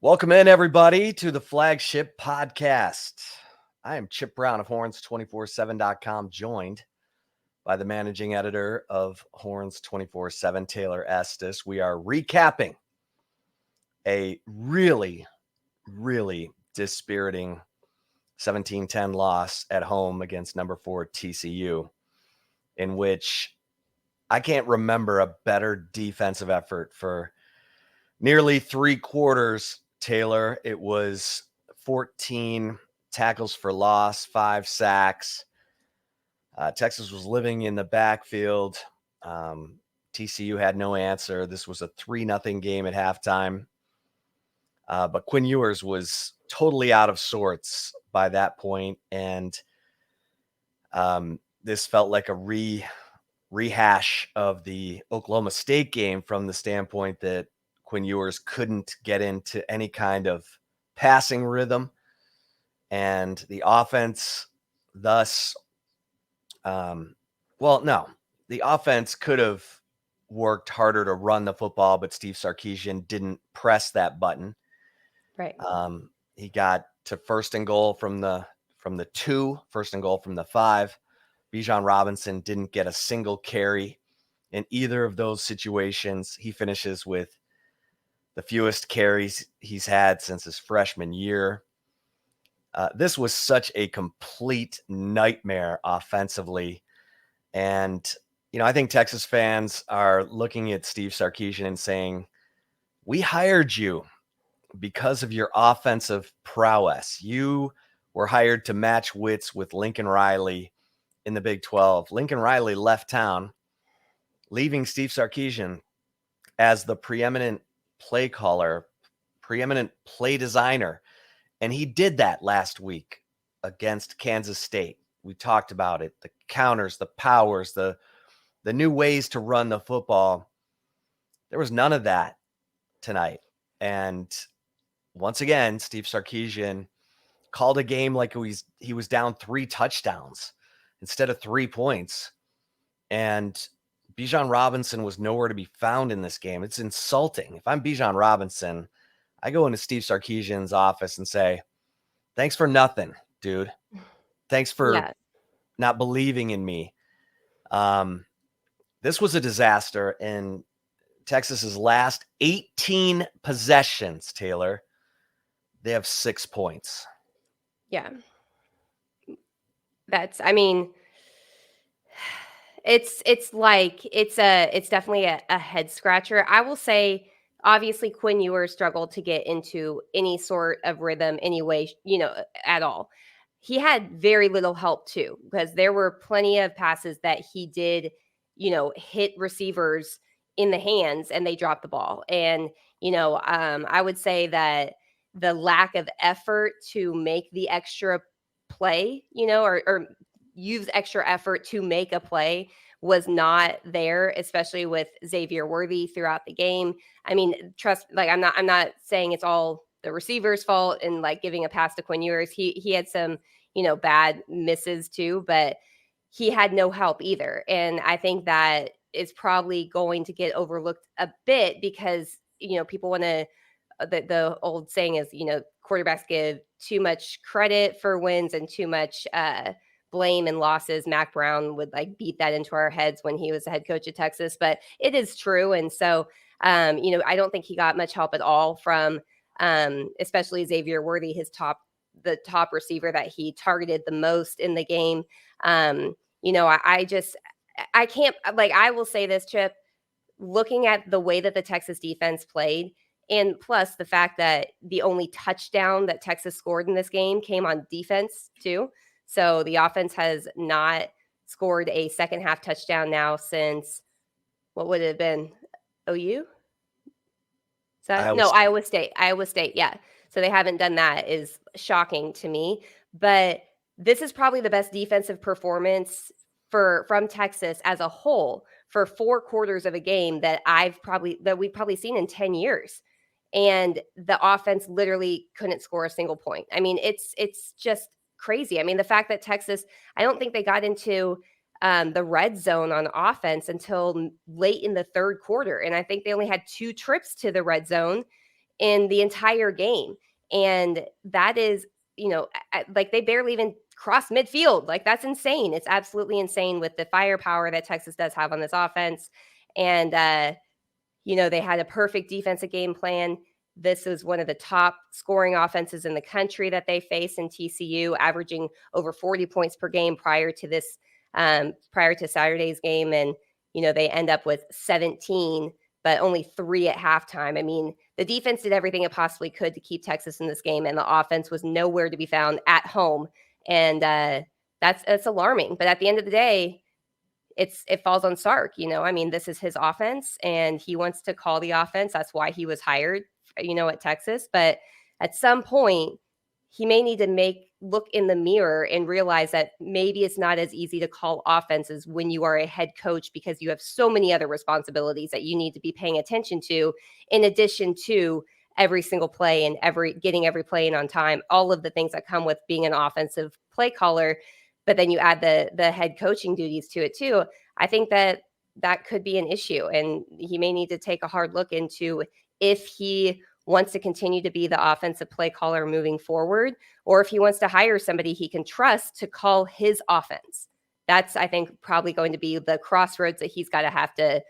Welcome in, everybody, to the flagship podcast. I am Chip Brown of Horns247.com, joined by the managing editor of Horns 24/7, Taylor Estes. We are recapping a really dispiriting 17-10 loss at home against number 4 TCU, in which I can't remember a better defensive effort for nearly 3 quarters. Taylor, it was 14 tackles for loss, 5 sacks. Texas was living in the backfield. TCU had no answer. This was a 3-0 game at halftime. But Quinn Ewers was totally out of sorts by that point, and this felt like a rehash of the Oklahoma State game from the standpoint that Quinn Ewers couldn't get into any kind of passing rhythm, and the offense thus, the offense could have worked harder to run the football, but Steve Sarkeesian didn't press that button. Right. He got to first and goal from the 2, first and goal from the 5. Bijan Robinson didn't get a single carry in either of those situations. He finishes with the fewest carries he's had since his freshman year. This was such a complete nightmare offensively. And, I think Texas fans are looking at Steve Sarkeesian and saying, we hired you because of your offensive prowess. You were hired to match wits with Lincoln Riley in the Big 12. Lincoln Riley left town, leaving Steve Sarkeesian as the preeminent play caller, preeminent play designer. And he did that last week against Kansas State. We talked about it, the counters, the powers, the new ways to run the football. There was none of that tonight. And once again, Steve Sarkeesian called a game like he was down 3 touchdowns instead of 3 points. And Bijan Robinson was nowhere to be found in this game. It's insulting. If I'm Bijan Robinson, I go into Steve Sarkeesian's office and say, thanks for nothing, dude. Thanks for not believing in me. This was a disaster. In Texas's last 18 possessions, Taylor, they have 6 points. Yeah. It's definitely a head scratcher. I will say, obviously, Quinn Ewers struggled to get into any sort of rhythm anyway, at all. He had very little help too, because there were plenty of passes that he did, hit receivers in the hands and they dropped the ball. And, I would say that the lack of effort to make the extra play, or use extra effort to make a play was not there, especially with Xavier Worthy throughout the game. I mean, I'm not saying it's all the receiver's fault and like giving a pass to Quinn Ewers. He had some, bad misses too, but he had no help either. And I think that is probably going to get overlooked a bit because, people want to, the old saying is, quarterbacks give too much credit for wins and too much blame and losses. Mac Brown would beat that into our heads when he was the head coach of Texas, but it is true. And so, I don't think he got much help at all from, especially Xavier Worthy, the top receiver that he targeted the most in the game. I can't, I will say this, Chip, looking at the way that the Texas defense played, and plus the fact that the only touchdown that Texas scored in this game came on defense too. So the offense has not scored a second half touchdown now since, what would it have been? OU? Iowa State. Iowa State, yeah. So they haven't done that, is shocking to me. But this is probably the best defensive performance from Texas as a whole for 4 quarters of a game that we've probably seen in 10 years. And the offense literally couldn't score a single point. I mean, it's just crazy. I mean, the fact that Texas, I don't think they got into the red zone on offense until late in the third quarter. And I think they only had 2 trips to the red zone in the entire game. And that is, like they barely even cross midfield. Like that's insane. It's absolutely insane with the firepower that Texas does have on this offense. And, they had a perfect defensive game plan. This is one of the top scoring offenses in the country that they face in TCU, averaging over 40 points per game prior to this, prior to Saturday's game. And, they end up with 17, but only 3 at halftime. I mean, the defense did everything it possibly could to keep Texas in this game, and the offense was nowhere to be found at home. And that's alarming. But at the end of the day, it falls on Sark. I mean, this is his offense and he wants to call the offense. That's why he was hired, at Texas. But at some point, he may need to look in the mirror and realize that maybe it's not as easy to call offenses when you are a head coach, because you have so many other responsibilities that you need to be paying attention to, in addition to every single play and getting every play in on time, all of the things that come with being an offensive play caller. But then you add the head coaching duties to it too. I think that could be an issue, and he may need to take a hard look into if he wants to continue to be the offensive play caller moving forward, or if he wants to hire somebody he can trust to call his offense. That's, I think, probably going to be the crossroads that he's got to have to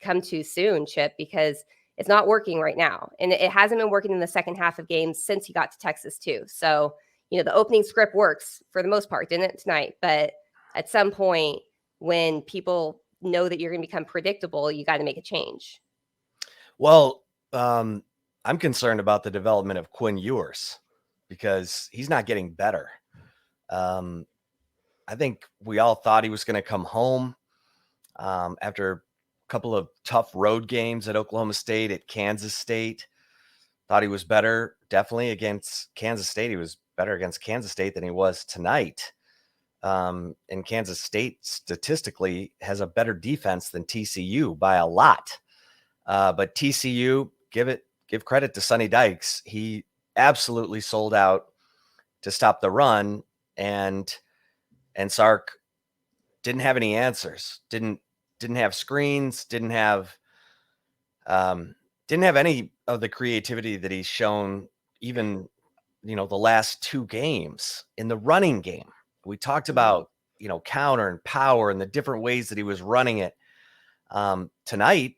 come to soon, Chip, because it's not working right now. And it hasn't been working in the second half of games since he got to Texas too. So, the opening script works for the most part, didn't it, tonight? But at some point, when people know that you're going to become predictable, you got to make a change. Well, I'm concerned about the development of Quinn Ewers because he's not getting better. I think we all thought he was going to come home after a couple of tough road games at Oklahoma State, at Kansas State. Thought he was better, definitely against Kansas State. He was better against Kansas State than he was tonight. And Kansas State statistically has a better defense than TCU by a lot. But TCU, give credit to Sonny Dykes. He absolutely sold out to stop the run, and Sark didn't have any answers. Didn't have screens. Didn't have any of the creativity that he's shown even, the last 2 games in the running game. We talked about, counter and power and the different ways that he was running it. Tonight,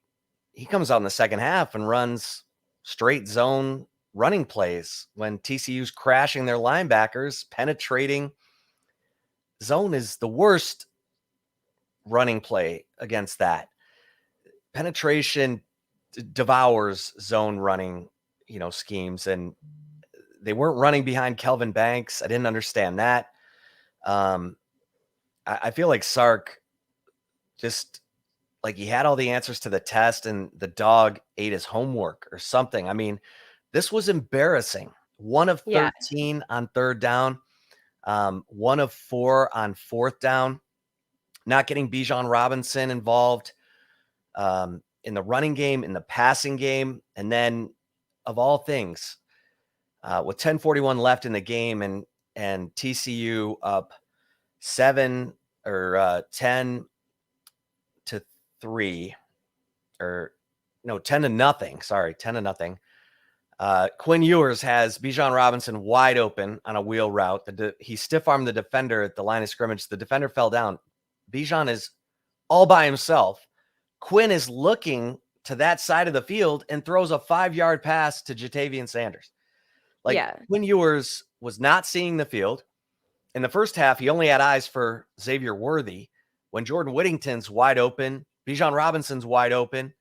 he comes out in the second half and runs straight zone running plays when TCU's crashing their linebackers, penetrating. Zone is the worst running play against that. Penetration devours zone running, schemes, and they weren't running behind Kelvin Banks. I didn't understand that. I feel like Sark just like he had all the answers to the test and the dog ate his homework or something. I mean, this was embarrassing. 1 of 13 on third down, 1 of 4 on fourth down, not getting Bijan Robinson involved in the running game, in the passing game. And then of all things, with 10:41 left in the game and TCU up 7 or 10 to 3 or no, 10-0. Sorry, 10-0. Quinn Ewers has Bijan Robinson wide open on a wheel route. He stiff-armed the defender at the line of scrimmage. The defender fell down. Bijan is all by himself. Quinn is looking to that side of the field and throws a 5-yard pass to Jatavian Sanders. Quinn Ewers was not seeing the field. In the first half, he only had eyes for Xavier Worthy. When Jordan Whittington's wide open, Bijan Robinson's wide open.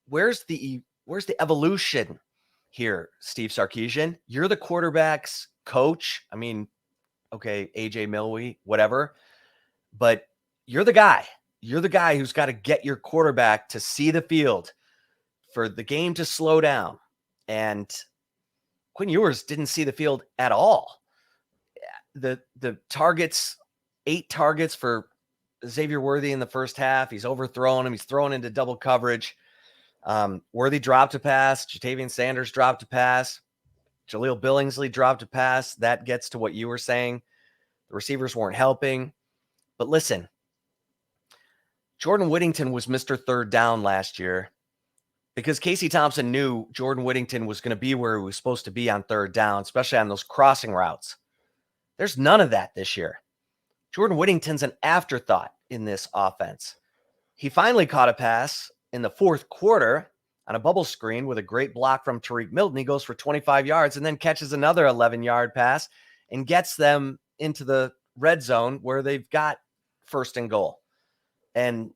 Where's the evolution here, Steve Sarkeesian? You're the quarterback's coach. I mean, okay, AJ Milwee, whatever. But you're the guy. You're the guy who's got to get your quarterback to see the field for the game to slow down. And Quinn Ewers didn't see the field at all. The targets, 8 targets for Xavier Worthy in the first half. He's overthrown him. He's thrown into double coverage. Worthy dropped a pass. Jatavian Sanders dropped a pass. Jaleel Billingsley dropped a pass. That gets to what you were saying. The receivers weren't helping. But listen, Jordan Whittington was Mr. Third Down last year. because Casey Thompson knew Jordan Whittington was going to be where he was supposed to be on third down, especially on those crossing routes. There's none of that this year. Jordan Whittington's an afterthought in this offense. He finally caught a pass in the fourth quarter on a bubble screen with a great block from Tariq Milton. He goes for 25 yards and then catches another 11-yard pass and gets them into the red zone where they've got first and goal. And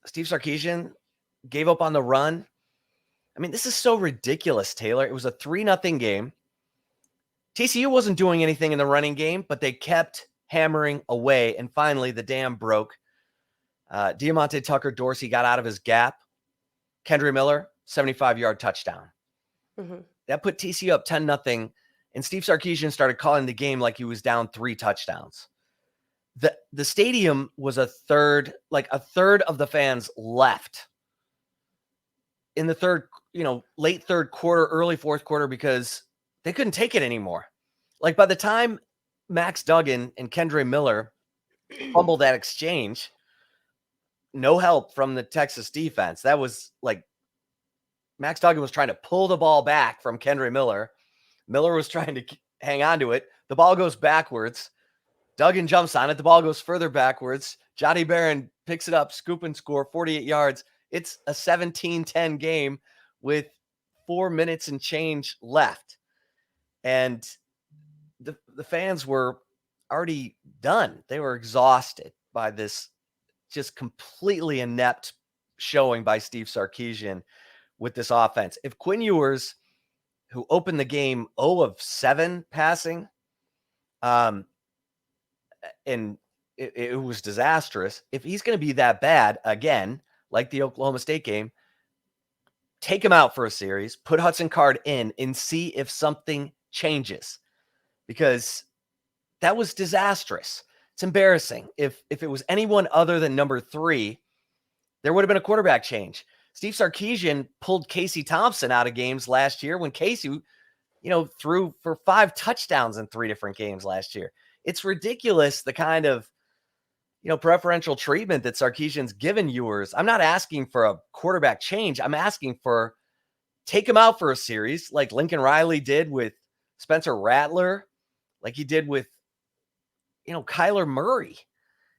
Steve Sarkeesian gave up on the run. I mean, this is so ridiculous, Taylor. It was a 3-0 game. TCU wasn't doing anything in the running game, but they kept hammering away. And finally, the dam broke. Diamante Tucker Dorsey got out of his gap. Kendre Miller, 75-yard touchdown. Mm-hmm. That put TCU up 10-0. And Steve Sarkeesian started calling the game like he was down 3 touchdowns. The stadium was a third of the fans left in the late third quarter, early fourth quarter, because they couldn't take it anymore. Like, by the time Max Duggan and Kendre Miller fumbled that exchange, no help from the Texas defense. That was like Max Duggan was trying to pull the ball back from Kendre Miller. Miller was trying to hang on to it. The ball goes backwards. Duggan jumps on it. The ball goes further backwards. Johnny Barron picks it up, scoop and score, 48 yards. It's a 17-10 game with 4 minutes and change left. And the fans were already done. They were exhausted by this just completely inept showing by Steve Sarkeesian with this offense. If Quinn Ewers, who opened the game 0 of 7 passing, and it was disastrous, if he's going to be that bad again, like the Oklahoma State game, take him out for a series, put Hudson Card in, and see if something changes, because that was disastrous. It's embarrassing. If it was anyone other than number 3, there would have been a quarterback change. Steve Sarkeesian pulled Casey Thompson out of games last year when Casey, threw for 5 touchdowns in 3 different games last year. It's ridiculous, the kind of, preferential treatment that Sarkeesian's given Ewers. I'm not asking for a quarterback change. I'm asking for take him out for a series like Lincoln Riley did with Spencer Rattler, like he did with, Kyler Murray.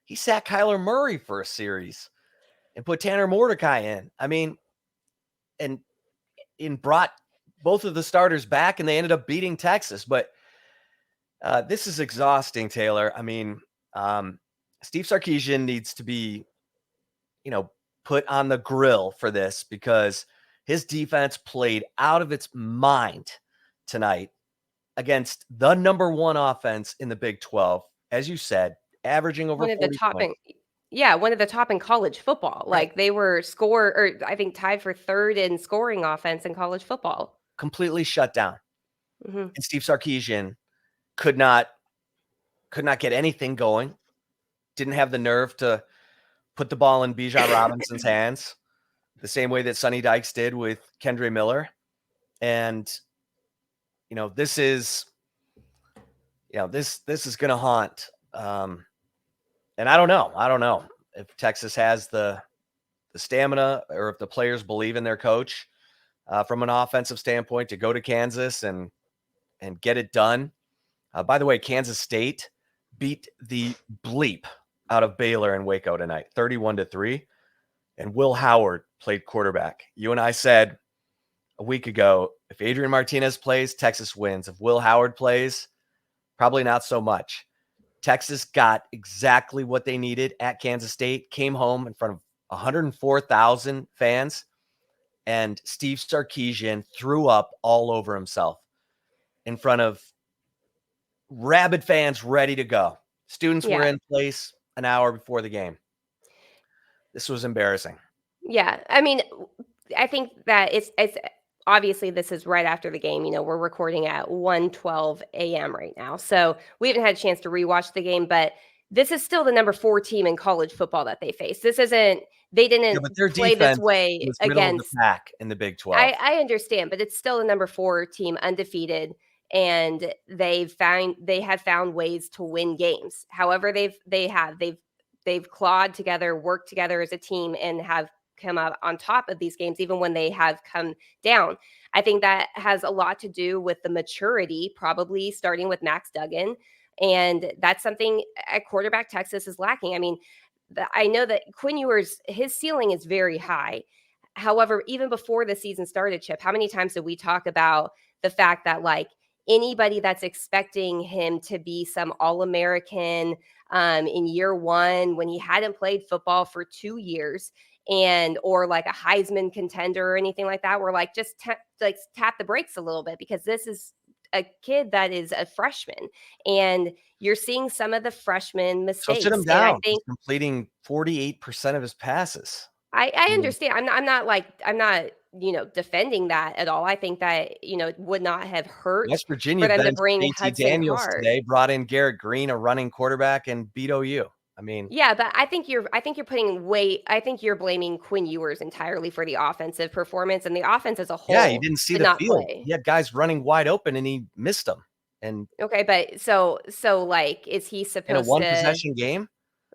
He sat Kyler Murray for a series and put Tanner Mordecai in. I mean, and brought both of the starters back, and they ended up beating Texas. But this is exhausting, Taylor. I mean, Steve Sarkeesian needs to be, put on the grill for this, because his defense played out of its mind tonight against the number 1 offense in the Big 12. As you said, averaging over 40 points. One of the top in college football. Right. Like, they were I think tied for 3rd in scoring offense in college football. Completely shut down. Mm-hmm. And Steve Sarkeesian could not get anything going. Didn't have the nerve to put the ball in Bijan Robinson's hands the same way that Sonny Dykes did with Kendre Miller. And, this is going to haunt. And I don't know if Texas has the stamina, or if the players believe in their coach from an offensive standpoint to go to Kansas and get it done. By the way, Kansas State beat the bleep out of Baylor and Waco tonight, 31-3. And Will Howard played quarterback. You and I said a week ago, if Adrian Martinez plays, Texas wins. If Will Howard plays, probably not so much. Texas got exactly what they needed at Kansas State, came home in front of 104,000 fans, and Steve Sarkeesian threw up all over himself in front of rabid fans ready to go. Students were in place an hour before the game. This was embarrassing. Yeah. I mean, I think that it's obviously this is right after the game. We're recording at 1:12 a.m. right now. So we haven't had a chance to rewatch the game, but this is still the number 4 team in college football that they face. They didn't play this way against the pack in the Big 12. I understand, but it's still the number 4 team, undefeated, and they had found ways to win games. However, they've clawed together, worked together as a team, and have come up on top of these games, even when they have come down. I think that has a lot to do with the maturity, probably starting with Max Duggan. And that's something at quarterback Texas is lacking. I mean, I know that Quinn Ewers, his ceiling is very high. However, even before the season started, Chip, how many times did we talk about the fact that like anybody that's expecting him to be some All-American in year one when he hadn't played football for 2 years and or like a Heisman contender or anything like that, we're like just tap the brakes a little bit because this is a kid that is a freshman and you're seeing some of the freshman So sit mistakes. him And I down. He's think completing 48% of his passes. I I mean, understand. I'm not, defending that at all. I think that, it would not have hurt West for Virginia them to benched bring JT Hudson Daniels Card. today, brought in Garrett Green, a running quarterback, and beat OU. I mean, Yeah, but I think you're putting weight. I think you're blaming Quinn Ewers entirely for the offensive performance, and the offense as a yeah, you whole didn't see did the not field. play. He had guys running wide open, and he missed them. And Okay, but so like, is he in a supposed one to possession game,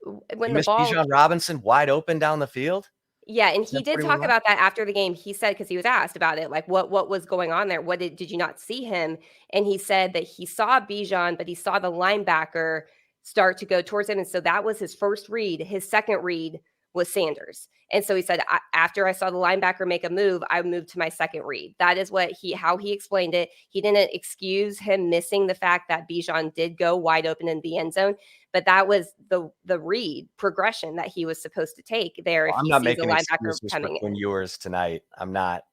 when you the missed ball? Bijan Robinson wide open down the field. Yeah, and Is he that what did he was talk on? about that after the game. He said because he was asked about it, like what was going on there. What did you not see him? And he said that he saw Bijan, but he saw the linebacker start to go towards him, and so that was his first read. His second read was Sanders, and so he said after I saw the linebacker make a move, I moved to my second read. That is how he explained it. He didn't excuse him missing the fact that Bijan did go wide open in the end zone. But that was the read progression that he was supposed to take there if Well, I'm he not sees a making linebacker excuses for coming Quinn in. Ewers tonight. I'm not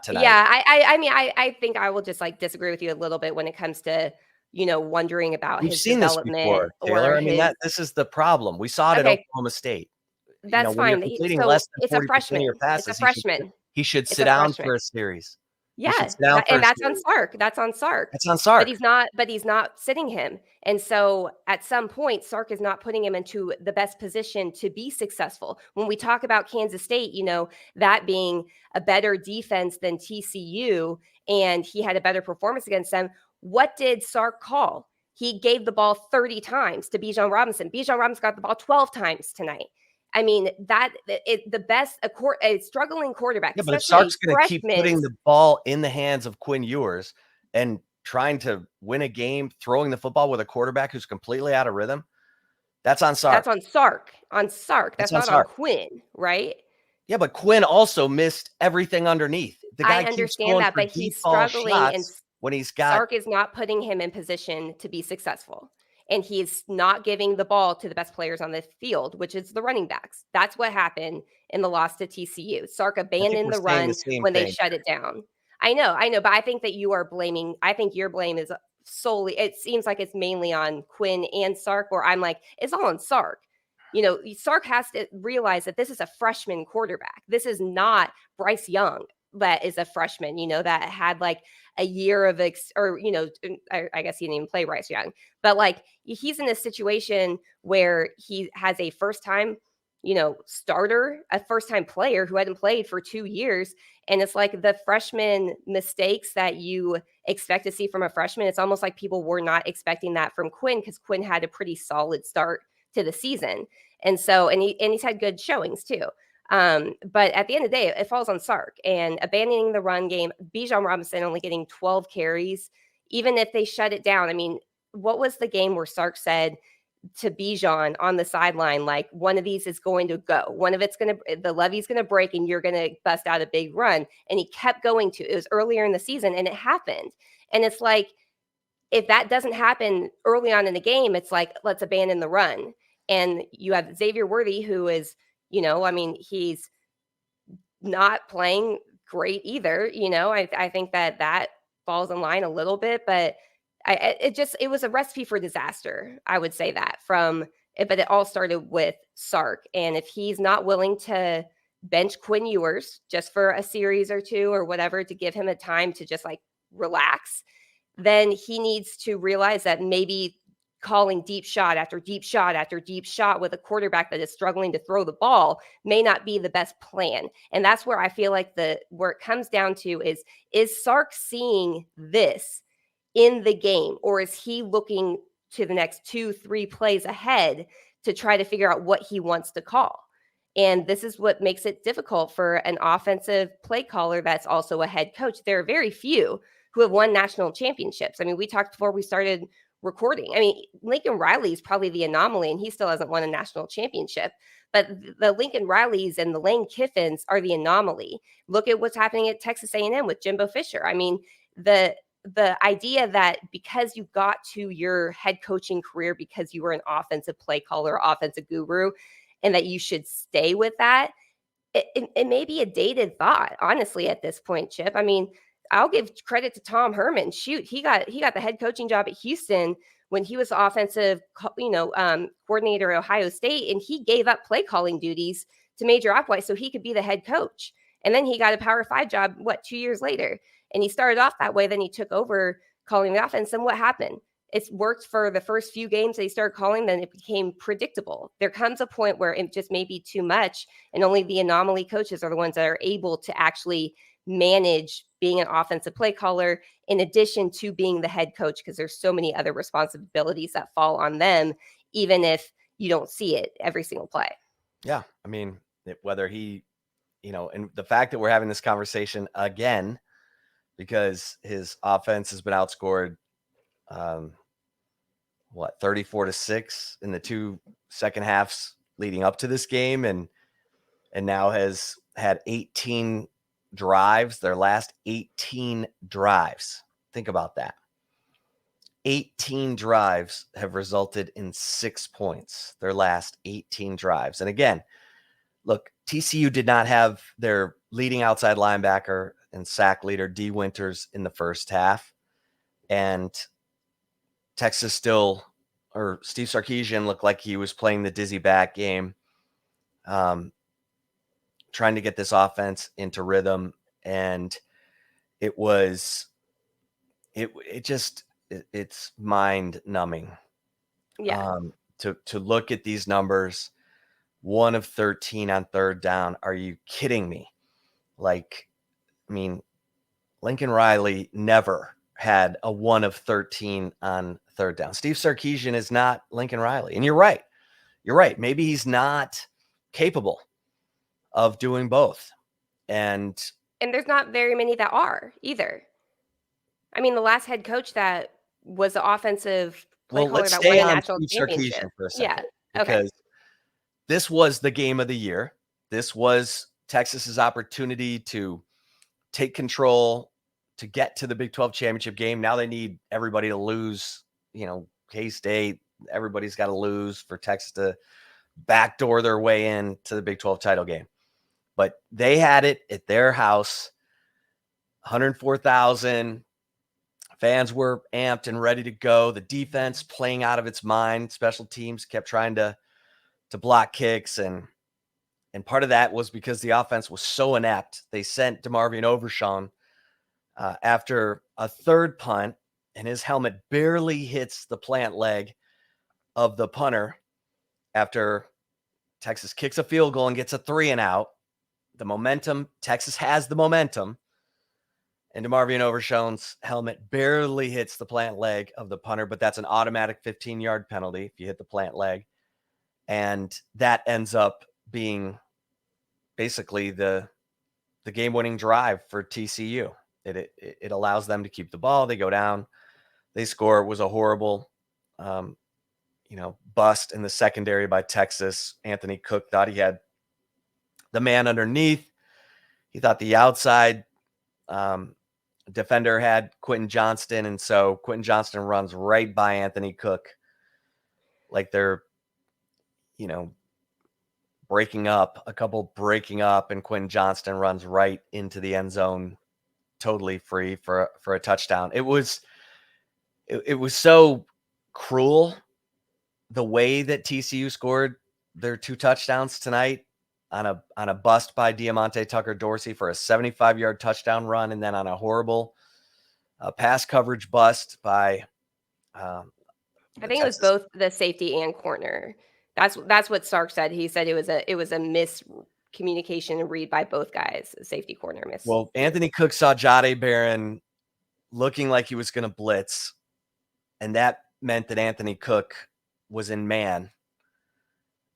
tonight. Yeah, I think I will just like disagree with you a little bit when it comes to, wondering about We've his seen this development before, or Taylor. I mean, his. this is the problem. We saw it at Okay, Oklahoma State. that's When you're fine. completing So less than it's a 40% of your freshman. It's a passes, freshman. he should It's sit a down freshman. for a series. He should Yeah, sit down for a that's on series. Sark. That's on Sark. That's on But Sark. he's not sitting him. And so at some point, Sark is not putting him into the best position to be successful. When we talk about Kansas State, that being a better defense than TCU, and he had a better performance against them. What did Sark call? He gave the ball 30 times to Bijan Robinson. Bijan Robinson got the ball 12 times tonight. I mean, the best a struggling quarterback, Yeah, but if especially a Sark's going to keep freshman. putting the ball in the hands of Quinn Ewers and trying to win a game throwing the football with a quarterback who's completely out of rhythm, that's on That's Sark. on Sark. On Sark. That's That's on not on Sark. Quinn, right? Yeah, but Quinn also missed everything underneath. The I guy keeps understand going that, for but deep he's ball struggling, and shots when he's got Sark is not putting him in position to be successful. And he's not giving the ball to the best players on the field, which is the running backs. That's what happened in the loss to TCU. Sark I think we're abandoned the saying the run same when they thing. shut it down. I know, but I think that I think your blame is solely, it seems like it's mainly on Quinn and Sark, or I'm like, it's all on Sark. Sark has to realize that this is a freshman quarterback. This is not Bryce Young that is a freshman, that had like a year of I guess he didn't even play Bryce Young, but like he's in a situation where he has a first time, starter, a first time player who hadn't played for 2 years. And it's like the freshman mistakes that you expect to see from a freshman. It's almost like people were not expecting that from Quinn because Quinn had a pretty solid start to the season. And so, he's had good showings too. But at the end of the day, it falls on Sark and abandoning the run game. Bijan Robinson only getting 12 carries, even if they shut it down. I mean, what was the game where Sark said to Bijan on the sideline, like, one of these is going to go, the levee's going to break and you're going to bust out a big run. And he kept going to, it was earlier in the season and it happened. And it's like, if that doesn't happen early on in the game, it's like, let's abandon the run. And you have Xavier Worthy, who is, he's not playing great either. I think that falls in line a little bit, but it was a recipe for disaster. I would say that but it all started with Sark. And if he's not willing to bench Quinn Ewers just for a series or two or whatever, to give him a time to just like relax, then he needs to realize that maybe calling deep shot after deep shot after deep shot with a quarterback that is struggling to throw the ball may not be the best plan. And that's where I feel like where it comes down to is Sark seeing this in the game, or is he looking to the next 2-3 plays ahead to try to figure out what he wants to call? And this is what makes it difficult for an offensive play caller that's also a head coach. There are very few who have won national championships. I mean, we talked before we started recording. I mean, Lincoln Riley is probably the anomaly, and he still hasn't won a national championship. But the Lincoln Rileys and the Lane Kiffins are the anomaly. Look at what's happening at Texas A&M with Jimbo Fisher. I mean, the idea that because you got to your head coaching career because you were an offensive play caller, offensive guru, and that you should stay with that, it may be a dated thought, honestly, at this point, Chip. I mean, I'll give credit to Tom Herman. Shoot, he got the head coaching job at Houston when he was offensive, coordinator at Ohio State, and he gave up play calling duties to Major Opwhite so he could be the head coach. And then he got a Power 5 job, 2 years later? And he started off that way. Then he took over calling the offense. And what happened? It's worked for the first few games they started calling, then it became predictable. There comes a point where it just may be too much, and only the anomaly coaches are the ones that are able to actually manage being an offensive play caller in addition to being the head coach, because there's so many other responsibilities that fall on them, even if you don't see it every single play. Yeah. I mean, whether he, and the fact that we're having this conversation again, because his offense has been outscored, 34-6 in the 2 second halves leading up to this game, and now has had 18 drives, their last 18 drives. Think about that. 18 drives have resulted in 6 points, their last 18 drives. And again, look, TCU did not have their leading outside linebacker and sack leader, D. Winters, in the first half. And Texas Steve Sarkeesian looked like he was playing the dizzy back game, trying to get this offense into rhythm. And it's mind numbing. Yeah. To look at these numbers, 1 of 13 on third down. Are you kidding me? Lincoln Riley never had a 1 of 13 on third down. Steve Sarkeesian is not Lincoln Riley. And you're right. Maybe he's not capable of doing both. And there's not very many that are either. I mean, the last head coach that was the offensive play caller let's that stay won a on national Steve championship. Sarkeesian for a Yeah. second. Okay. Because this was the game of the year. This was Texas's opportunity to take control, to get to the Big 12 championship game. Now they need everybody to lose, K-State, everybody's got to lose for Texas to backdoor their way in to the Big 12 title game. But they had it at their house, 104,000. Fans were amped and ready to go. The defense playing out of its mind. Special teams kept trying to block kicks, and part of that was because the offense was so inept. They sent DeMarvion Overshawn after a third punt, and his helmet barely hits the plant leg of the punter after Texas kicks a field goal and gets a 3-and-out. The momentum, Texas has the momentum, and DeMarvion Overshawn's helmet barely hits the plant leg of the punter, but that's an automatic 15-yard penalty if you hit the plant leg. And that ends up being basically the game-winning drive for TCU. It allows them to keep the ball. They go down. They score. It was a horrible, bust in the secondary by Texas. Anthony Cook thought he had the man underneath. He thought the outside defender had Quentin Johnston, and so Quentin Johnston runs right by Anthony Cook like they're, breaking up, and Quentin Johnston runs right into the end zone, totally free for a touchdown. It was so cruel the way that TCU scored their 2 touchdowns tonight on a bust by Diamante Tucker Dorsey for a 75-yard touchdown run, and then on a horrible pass coverage bust by I think it was both the safety and corner. That's what Sark said. He said it was a miscommunication and read by both guys. Safety corner miss. Well, Anthony Cook saw Jahdae Barron looking like he was going to blitz, and that meant that Anthony Cook was in man,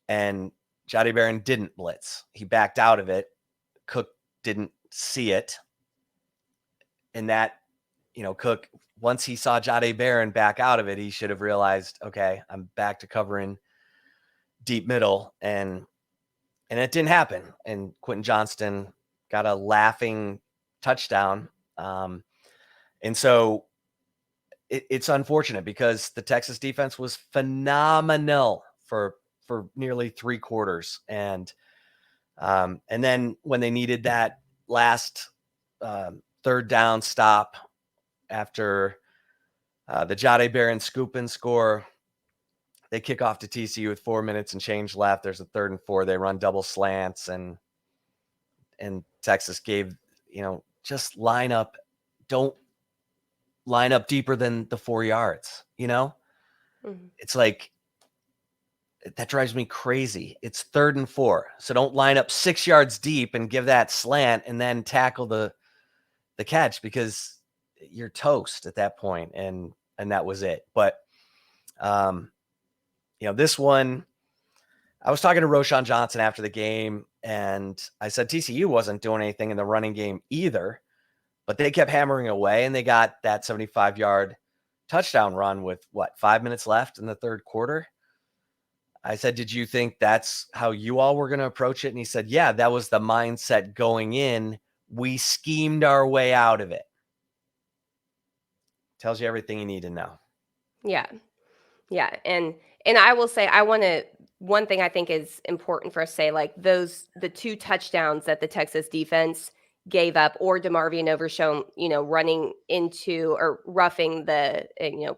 and Jahdae Barron didn't blitz. He backed out of it. Cook didn't see it. And that, Cook, once he saw Jahdae Barron back out of it, he should have realized, okay, I'm back to covering deep middle. And it didn't happen. And Quentin Johnston got a laughing touchdown. And so it's unfortunate because the Texas defense was phenomenal for nearly 3 quarters. And then when they needed that last third down stop after the Jahdae Barron scoop and score, they kick off to TCU with 4 minutes and change left. There's a 3rd and 4. They run double slants and Texas gave, just line up. Don't line up deeper than the 4 yards, It's like, that drives me crazy. It's 3rd and 4. So don't line up 6 yards deep and give that slant and then tackle the catch, because you're toast at that point. And that was it. But, this one, I was talking to Roschon Johnson after the game, and I said TCU wasn't doing anything in the running game either, but they kept hammering away, and they got that 75-yard touchdown run with 5 minutes left in the 3rd quarter. I said, did you think that's how you all were going to approach it? And he said, yeah, that was the mindset going in. We schemed our way out of it. Tells you everything you need to know. Yeah. Yeah. And I will say, one thing I think is important for us to say, like the 2 touchdowns that the Texas defense gave up, or DeMarvion Overshown, running into or roughing the,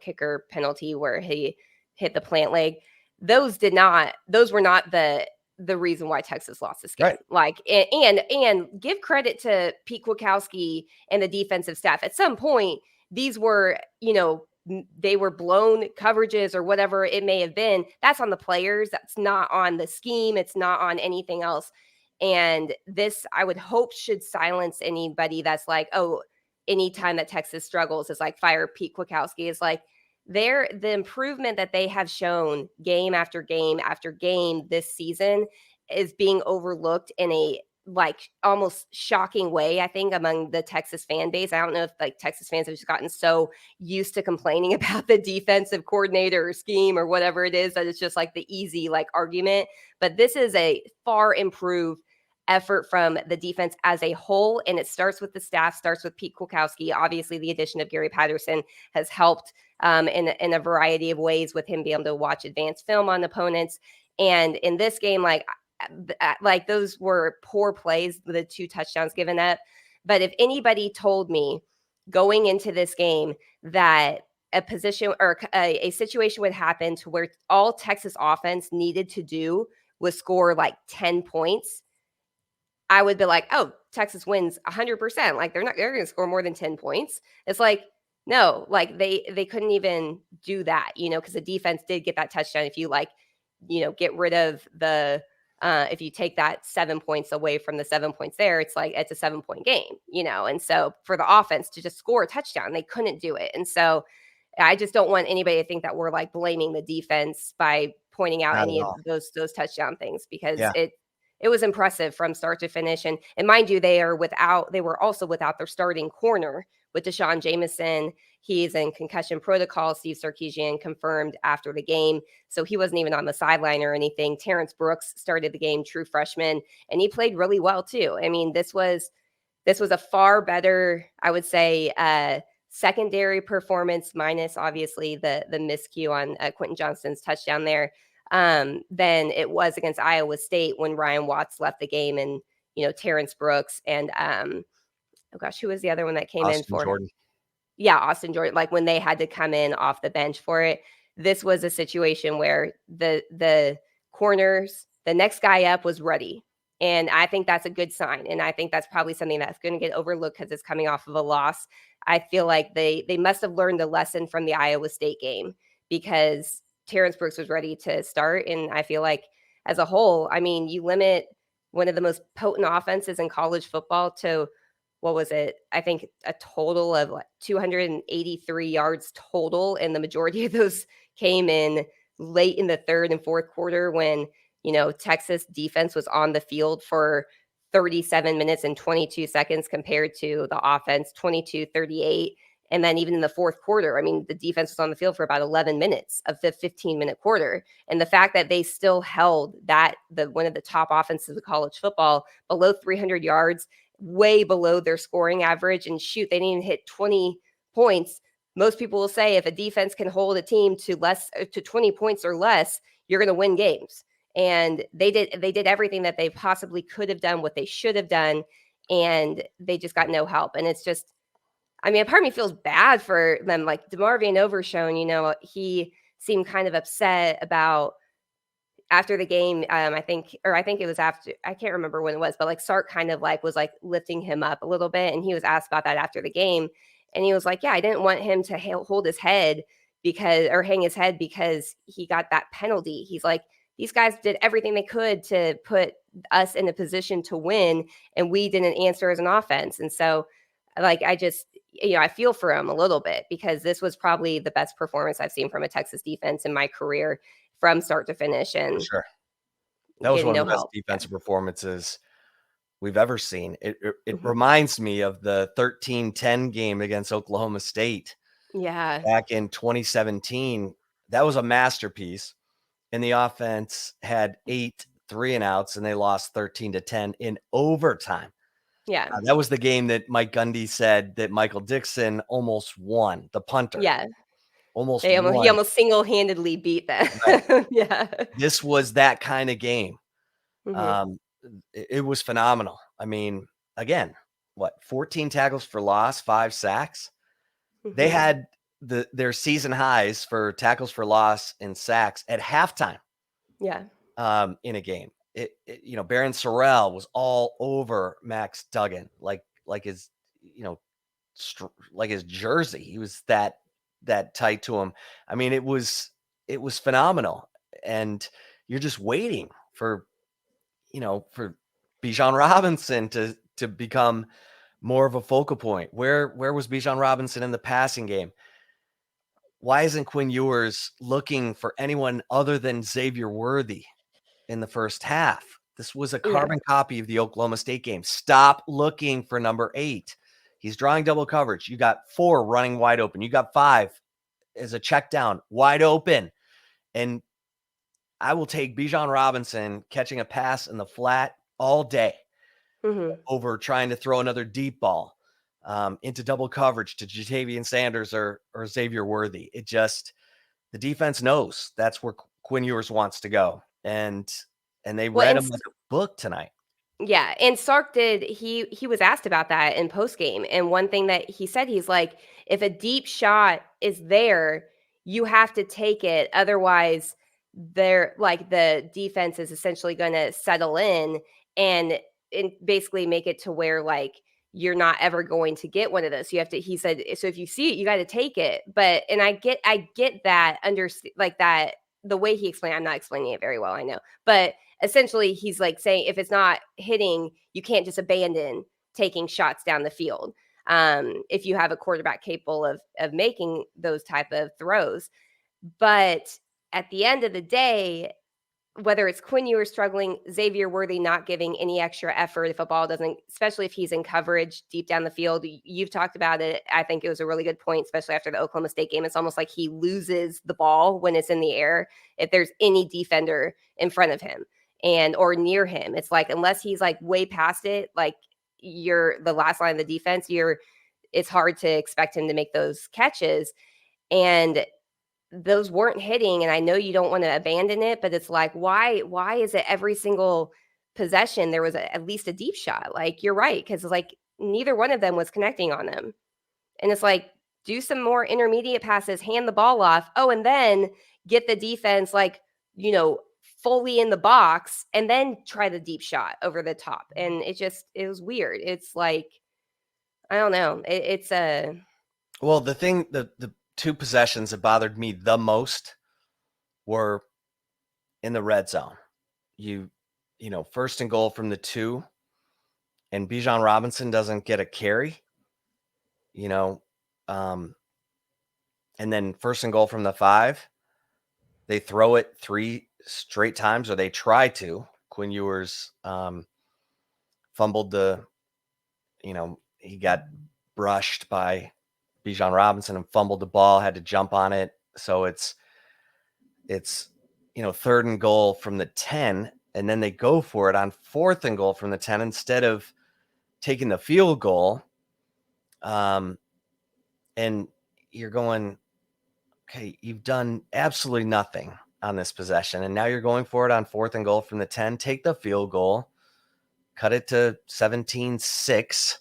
kicker penalty where he hit the plant leg. Those were not the reason why Texas lost this game. Right. Like, and give credit to Pete Kwiatkowski and the defensive staff. At some point, these were, they were blown coverages or whatever it may have been. That's on the players. That's not on the scheme. It's not on anything else. And this, I would hope, should silence anybody that's like, oh, anytime that Texas struggles is like fire Pete Kwiatkowski. Is like the improvement that they have shown game after game after game this season is being overlooked in a like almost shocking way, I think, among the Texas fan base. I don't know if like Texas fans have just gotten so used to complaining about the defensive coordinator or scheme or whatever it is that it's just like the easy like argument. But this is a far improved effort from the defense as a whole. And it starts with the staff, starts with Pete Kwiatkowski. Obviously, the addition of Gary Patterson has helped in a variety of ways with him being able to watch advanced film on opponents. And in this game, like those were poor plays, the 2 touchdowns given up. But if anybody told me going into this game that a position or a situation would happen to where all Texas offense needed to do was score like 10 points, I would be like, oh, Texas wins 100%. Like they're going to score more than 10 points. It's like, no, like they couldn't even do that, because the defense did get that touchdown. If you get rid of the, if you take that 7 points away from the 7 points there, it's like, it's a 7-point game, and so for the offense to just score a touchdown, they couldn't do it. And so I just don't want anybody to think that we're like blaming the defense by pointing out any of those touchdown things, because it was impressive from start to finish. And mind you, they were also without their starting corner with Deshaun Jameson. He's in concussion protocol. Steve Sarkeesian confirmed after the game. So he wasn't even on the sideline or anything. Terrence Brooks started the game, true freshman, and he played really well too. I mean, this was a far better, I would say, secondary performance, minus obviously the miscue on Quentin Johnston's touchdown there, than it was against Iowa State when Ryan Watts left the game, and Terrence Brooks and who was the other one that came in for Jordan? Yeah, Austin Jordan. Like when they had to come in off the bench for it. This was a situation where the corners, the next guy up was ready. And I think that's a good sign. And I think that's probably something that's going to get overlooked because it's coming off of a loss. I feel like they must have learned a lesson from the Iowa State game, because Terrence Brooks was ready to start. And I feel like as a whole, I mean, you limit one of the most potent offenses in college football to, what was it? I think a total of 283 yards total. And the majority of those came in late in the 3rd and 4th quarter when Texas defense was on the field for 37 minutes and 22 seconds compared to the offense 22:38. And then even in the fourth quarter, I mean, the defense was on the field for about 11 minutes of the 15-minute quarter. And the fact that they still held one of the top offenses of college football below 300 yards, way below their scoring average, and shoot, they didn't even hit 20 points. Most people will say if a defense can hold a team to 20 points or less, you're going to win games. And they did everything that they possibly could have done, what they should have done, and they just got no help. And it's just, I mean, part of me feels bad for them. Like DeMarvion Overshone, he seemed kind of upset about after the game. I think it was after, I can't remember when it was, but like Sark kind of like was like lifting him up a little bit, and he was asked about that after the game, and he was like, "Yeah, I didn't want him to hold his head hang his head because he got that penalty." He's like, "These guys did everything they could to put us in a position to win, and we didn't answer as an offense." And so, like, I just, I feel for him a little bit because this was probably the best performance I've seen from a Texas defense in my career from start to finish, For and sure. That was getting one no of the best help. defensive performances we've ever seen. It Mhm. reminds me of the 13-10 game against Oklahoma State Yeah. back in 2017. That was a masterpiece. And the offense had 8 3-and-outs, and they lost 13-10 in overtime. Yeah. That was the game that Mike Gundy said that Michael Dixon almost won, the punter, Yeah. almost He won. almost single-handedly beat them. Right. Yeah. This was that kind of game. Mhm. Um, it was phenomenal. I mean, again, 14 tackles for loss, 5 sacks. They Mhm. had their season highs for tackles for loss and sacks at halftime. Yeah. In a game. Baron Sorrell was all over Max Duggan, like his, like his jersey. He was that tight to him. I mean, it was phenomenal, and you're just waiting for Bijan Robinson to become more of a focal point. Where was Bijan Robinson in the passing game? Why isn't Quinn Ewers looking for anyone other than Xavier Worthy in the first half? This was a Yeah. carbon copy of the Oklahoma State game. Stop looking for number 8. He's drawing double coverage. You got 4 running wide open. You got 5 as a check down wide open. And I will take Bijan Robinson catching a pass in the flat all day Mhm. over trying to throw another deep ball into double coverage to Jatavian Sanders or Xavier Worthy. The defense knows that's where Quinn Ewers wants to go. And they Well, read him like a book tonight. yeah, and Sark did he was asked about that in post game, and one thing that he said, he's like, if a deep shot is there, you have to take it, otherwise they're like the defense is essentially going to settle in and basically make it to where like you're not ever going to get one of those. You have to, he said, so if you see it, you got to take it. But and I get that like that the way he explained, I'm not explaining it very well, I know, but essentially he's like saying if it's not hitting, you can't just abandon taking shots down the field. If you have a quarterback capable of making those type of throws. But at the end of the day, whether it's Quinn Ewers struggling, Xavier Worthy not giving any extra effort if a ball doesn't, especially if he's in coverage deep down the field. You've talked about it. I think it was a really good point, especially after the Oklahoma State game. It's almost like he loses the ball when it's in the air if there's any defender in front of him and or near him. It's like unless he's like way past it, like you're the last line of the defense, it's hard to expect him to make those catches. And those weren't hitting, and I know you don't want to abandon it, but it's like why is it every single possession there was at least a deep shot? Like you're right, because like neither one of them was connecting on them. And it's like do some more intermediate passes, hand the ball off. Oh, and then get the defense like, fully in the box and then try the deep shot over the top. And it was weird. It's like I don't know. It's a Well, the 2 possessions that bothered me the most were in the red zone. First and goal from the 2, and Bijan Robinson doesn't get a carry, you know, and then first and goal from the 5, they throw it 3 straight times, or they tried to. Quinn Ewers fumbled he got brushed by Bijan Robinson and fumbled the ball, had to jump on it. So it's 3rd and goal from the 10, and then they go for it on 4th and goal from the 10 instead of taking the field goal. And you're going, okay, you've done absolutely nothing on this possession, and now you're going for it on 4th and goal from the 10. Take the field goal, cut it to 17-6,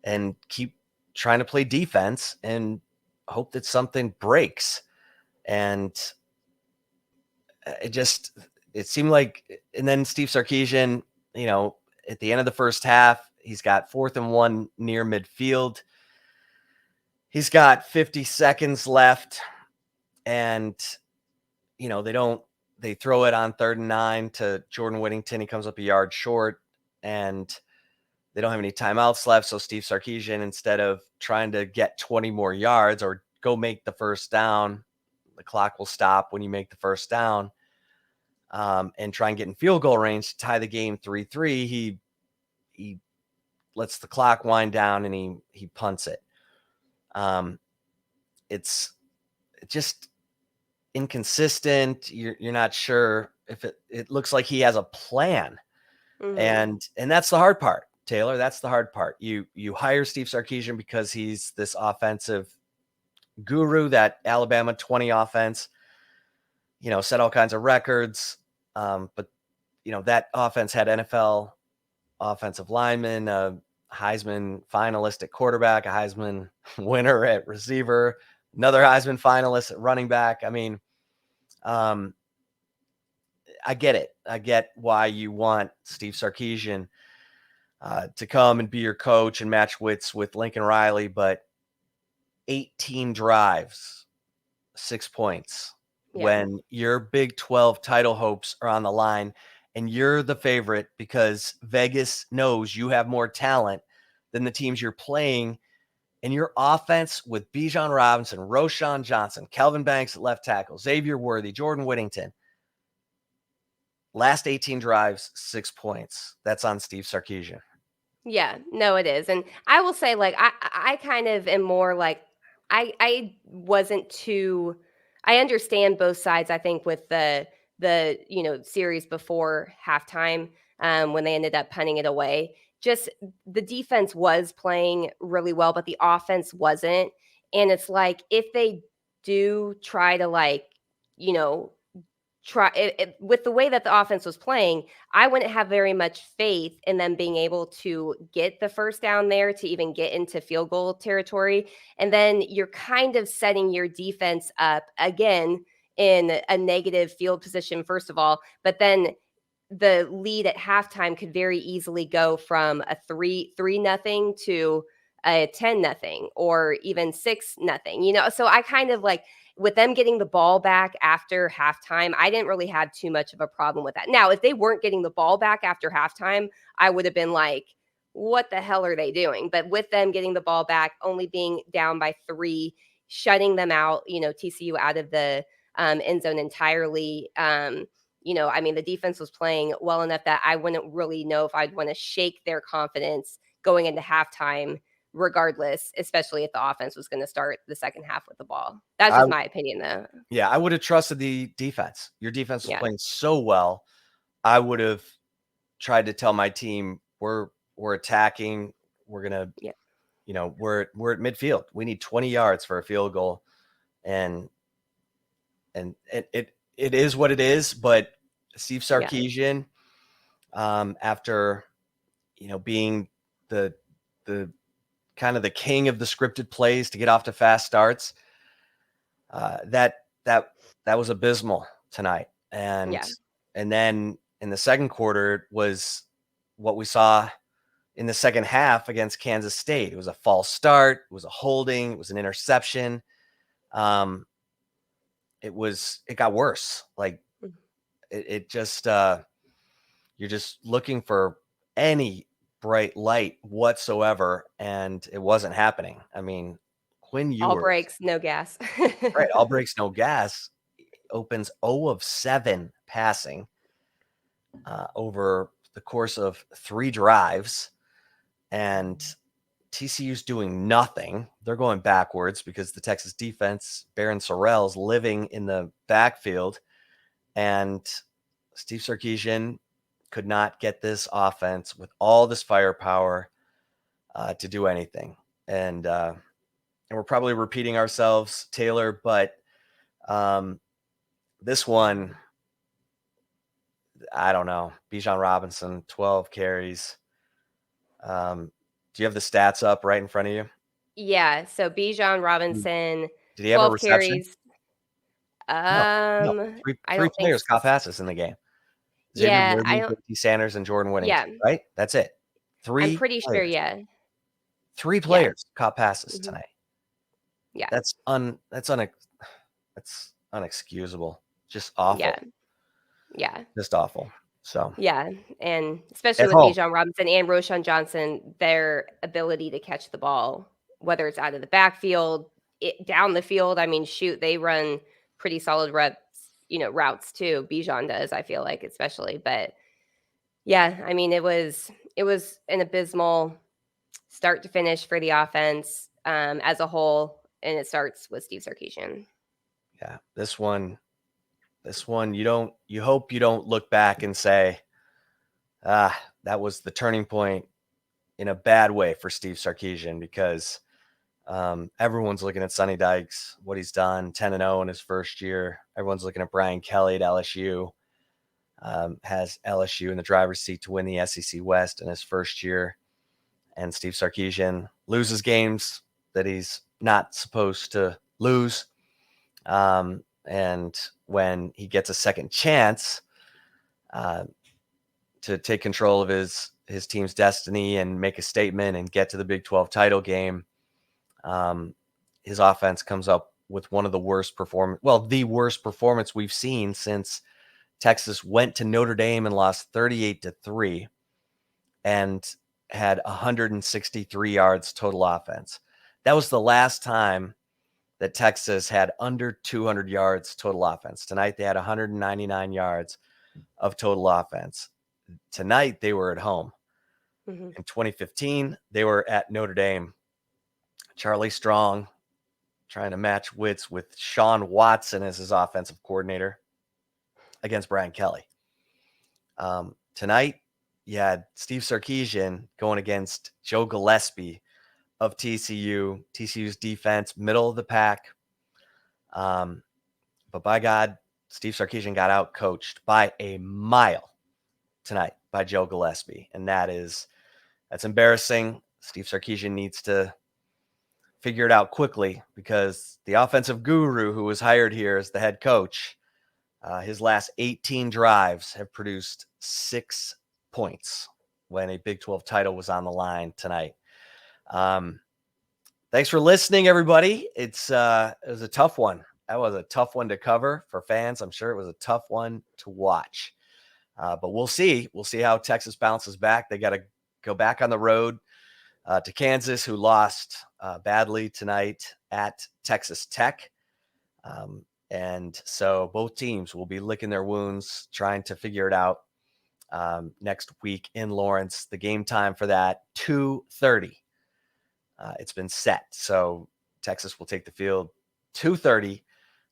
and keep trying to play defense and hope that something breaks. And it seemed like, and then Steve Sarkeesian, at the end of the first half, he's got 4th and 1 near midfield. He's got 50 seconds left, and they throw it on 3rd and 9 to Jordan Whittington. He comes up a yard short, and they don't have any timeouts left. So Steve Sarkeesian, instead of trying to get 20 more yards or go make the first down, the clock will stop when you make the first down, and try and get in field goal range to tie the game 3-3. He lets the clock wind down, and he punts it. It's just inconsistent. You're not sure if it looks like he has a plan. And that's the hard part, Taylor. That's the hard part. You hire Steve Sarkeesian because he's this offensive guru, that Alabama 20 offense, set all kinds of records. But that offense had NFL offensive linemen, a Heisman finalist at quarterback, a Heisman winner at receiver, another Heisman finalist at running back. I mean, I get it. I get why you want Steve Sarkeesian to come and be your coach and match wits with Lincoln Riley, but 18 drives, 6 points, when your Big 12 title hopes are on the line, and you're the favorite because Vegas knows you have more talent than the teams you're playing. And your offense with Bijan Robinson, Roschon Johnson, Kelvin Banks at left tackle, Xavier Worthy, Jordan Whittington, last 18 drives, 6 points. That's on Steve Sarkeesian. Yeah, no, it is. And I will say, like, I kind of am more like, I wasn't too, I understand both sides, I think, with the series before halftime, when they ended up punting it away. Just the defense was playing really well, but the offense wasn't. And it's like, if they do try to, like, you know, try it, with the way that the offense was playing, I wouldn't have very much faith in them being able to get the first down there to even get into field goal territory. And then you're kind of setting your defense up again in a negative field position, first of all, but then the lead at halftime could very easily go from a 3-0 to a 10-0 or even 6-0. So I kind of like, with them getting the ball back after halftime, I didn't really have too much of a problem with that. Now, if they weren't getting the ball back after halftime, I would have been like, what the hell are they doing? But with them getting the ball back, only being down by 3, shutting them out, TCU out of the end zone entirely. I mean, the defense was playing well enough that I wouldn't really know if I'd want to shake their confidence going into halftime, regardless, especially if the offense was going to start the second half with the ball. That's just my opinion, though. Yeah, I would have trusted the defense. Your defense was playing so well. I would have tried to tell my team, we're attacking. We're gonna, we're at midfield. We need 20 yards for a field goal, and it is what it is. But Steve Sarkeesian, after being the kind of the king of the scripted plays to get off to fast starts, that was abysmal tonight. And then in the second quarter was what we saw in the second half against Kansas State. It was a false start. It was a holding. It was an interception. It got worse. Like it just, you're just looking for any bright light whatsoever, and it wasn't happening. I mean, Quinn Ewers, all brakes, no gas. right? All brakes, no gas. opens 0 of 7 passing over the course of 3 drives. And TCU's doing nothing. They're going backwards because the Texas defense, Barron Sorrell's living in the backfield. And Steve Sarkeesian could not get this offense with all this firepower to do anything. And we're probably repeating ourselves, Taylor, but this one, I don't know. Bijan Robinson, 12 carries. Do you have the stats up right in front of you? Yeah. So Bijan Robinson, Did he have a 12 reception? carries. No. I Three don't think players caught passes in the game. Xavier Yeah, I Worthy, don't JT Sanders, and Jordan Whittington, yeah, right? That's it. I'm 3 pretty sure, players. yeah. 3 Yeah. players caught passes Mhm. tonight. Yeah. That's unexcusable. Just awful. Yeah. Yeah. Just awful. So Yeah, and especially at with home. Bijan Robinson and Roshan Johnson, their ability to catch the ball, whether it's out of the backfield, down the field. I mean, shoot, they run pretty solid routes too. Bijan does, I feel like, especially. But yeah, I mean, it was an abysmal start to finish for the offense as a whole, and it starts with Steve Sarkeesian. Yeah, this one, you hope you don't look back and say, that was the turning point in a bad way for Steve Sarkeesian, because everyone's looking at Sonny Dykes, what he's done, 10-0 in his first year. Everyone's looking at Brian Kelly at LSU. Has LSU in the driver's seat to win the SEC West in his first year. And Steve Sarkeesian loses games that he's not supposed to lose. And when he gets a second chance to take control of his team's destiny and make a statement and get to the Big 12 title game, his offense comes up with one of the worst the worst performance we've seen since Texas went to Notre Dame and lost 38-3 and had 163 yards total offense. That was the last time that Texas had under 200 yards total offense. Tonight, they had 199 yards of total offense. Tonight, they were at home. Mm-hmm. In 2015, they were at Notre Dame. Charlie Strong trying to match wits with Sean Watson as his offensive coordinator against Brian Kelly. Tonight, you had Steve Sarkeesian going against Joe Gillespie of TCU. TCU's defense, middle of the pack. But by God, Steve Sarkeesian got out coached by a mile tonight by Joe Gillespie. And that's embarrassing. Steve Sarkeesian needs to figure it out quickly, because the offensive guru who was hired here as the head coach, his last 18 drives have produced 6 points when a Big 12 title was on the line tonight. Thanks for listening, everybody. It was a tough one. That was a tough one to cover for fans. I'm sure it was a tough one to watch. But we'll see. We'll see how Texas bounces back. They got to go back on the road to Kansas, who lost badly tonight at Texas Tech. And so both teams will be licking their wounds, trying to figure it out next week in Lawrence. The game time for that, 2:30. It's been set. So Texas will take the field 2:30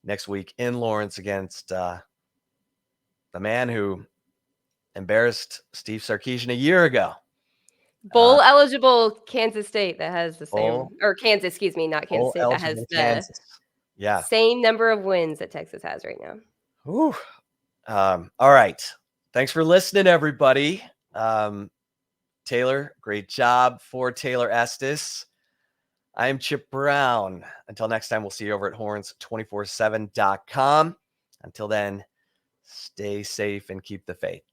next week in Lawrence against the man who embarrassed Steve Sarkeesian a year ago. Bowl eligible Kansas State that has the same, or Kansas, excuse me, not Kansas Bowl State, that has eligible the Kansas. Yeah. same number of wins that Texas has right now. Whew. All right. Thanks for listening, everybody. Taylor, great job for Taylor Estes. I am Chip Brown. Until next time, we'll see you over at horns247.com. Until then, stay safe and keep the faith.